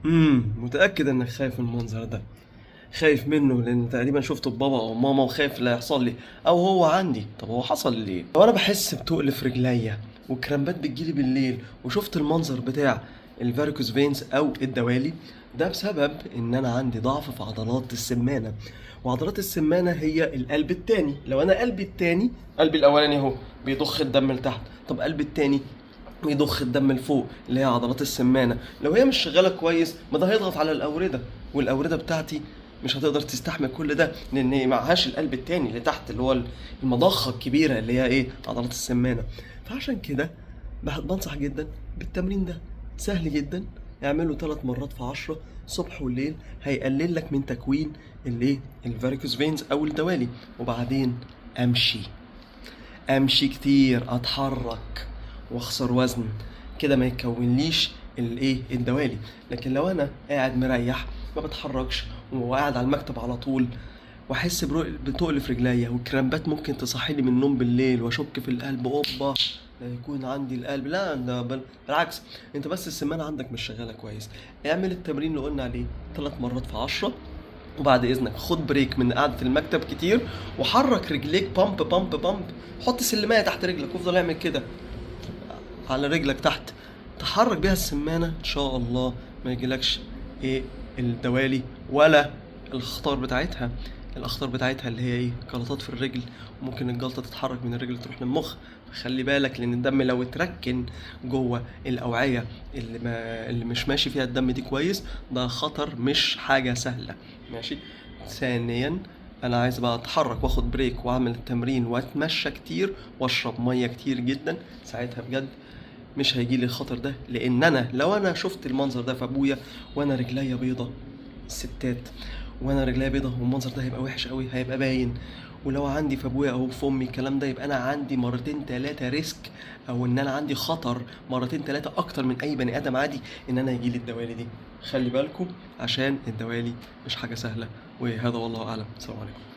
متأكد انك خايف من المنظر ده. خايف منه لان تقريبا شفته ببابا او ماما وخايف لا يحصل لي او هو عندي. طب هو حصل ليه؟ لو انا بحس بتقل في رجليا وكرامبات بتجيلي بالليل وشفت المنظر بتاع الفاريكوز فينز او الدوالي، ده بسبب ان انا عندي ضعف في عضلات السمانة. وعضلات السمانة هي القلب التاني. لو انا قلبي التاني، قلبي الاولاني اهو بيضخ الدم لتحت، طب قلبي التاني بيضخ الدم لفوق اللي هي عضلات السمانة. لو هي مش شغالة كويس ما ده هيضغط على الأوردة، والأوردة بتاعتي مش هتقدر تستحمل كل ده لأن معهاش القلب التاني اللي تحت اللي هو المضخة الكبيرة اللي هي إيه عضلات السمانة. فعشان كده بنصح جدا بالتمرين ده. سهل جدا، اعمله 3 مرات في 10 صبح والليل. هيقلل لك من تكوين الايه الفاريكوز فينز او الدوالي. وبعدين امشي، امشي كتير، اتحرك واخسر وزن كده ما يكونليش الايه الدوالي. لكن لو انا قاعد مريح ما بتحركش وقاعد على المكتب على طول واحس بتقل في رجليا والكرامبات ممكن تصحيلي من النوم بالليل واشك في القلب، اوبا لا يكون عندي القلب، لا ده بالعكس، انت بس السمانه عندك مش شغاله كويس. اعمل التمرين اللي قلنا عليه 3 مرات في 10، وبعد اذنك خد بريك من قعده المكتب كتير وحرك رجليك، بامب بامب بامب. حط سلمايه تحت رجلك وافضل اعمل كده على رجلك تحت، تحرك بيها السمانه ان شاء الله ما يجيلكش ايه الدوالي ولا الاخطار بتاعتها. الاخطار بتاعتها اللي هي ايه جلطات في الرجل، وممكن الجلطه تتحرك من الرجل تروح للمخ. فخلي بالك لان الدم لو اتركن جوه الاوعيه اللي مش ماشي فيها الدم دي كويس، ده خطر مش حاجه سهله. ماشي. ثانيا انا عايز بقى اتحرك واخد بريك واعمل التمرين واتمشى كتير واشرب ميه كتير جدا. ساعتها بجد مش هيجيلي الخطر ده، لان انا لو انا شفت المنظر ده في ابويا وانا رجليا بيضه، الستات وانا رجليا بيضه، والمنظر ده هيبقى وحش قوي، هيبقى باين. ولو عندي في ابويا او في امي الكلام ده، يبقى انا عندي مرتين تلاتة ريسك، او ان انا عندي خطر مرتين تلاتة اكتر من اي بني ادم عادي ان انا يجيلي الدوالي دي. خلي بالكم عشان الدوالي مش حاجه سهله. وهذا والله اعلم. السلام عليكم.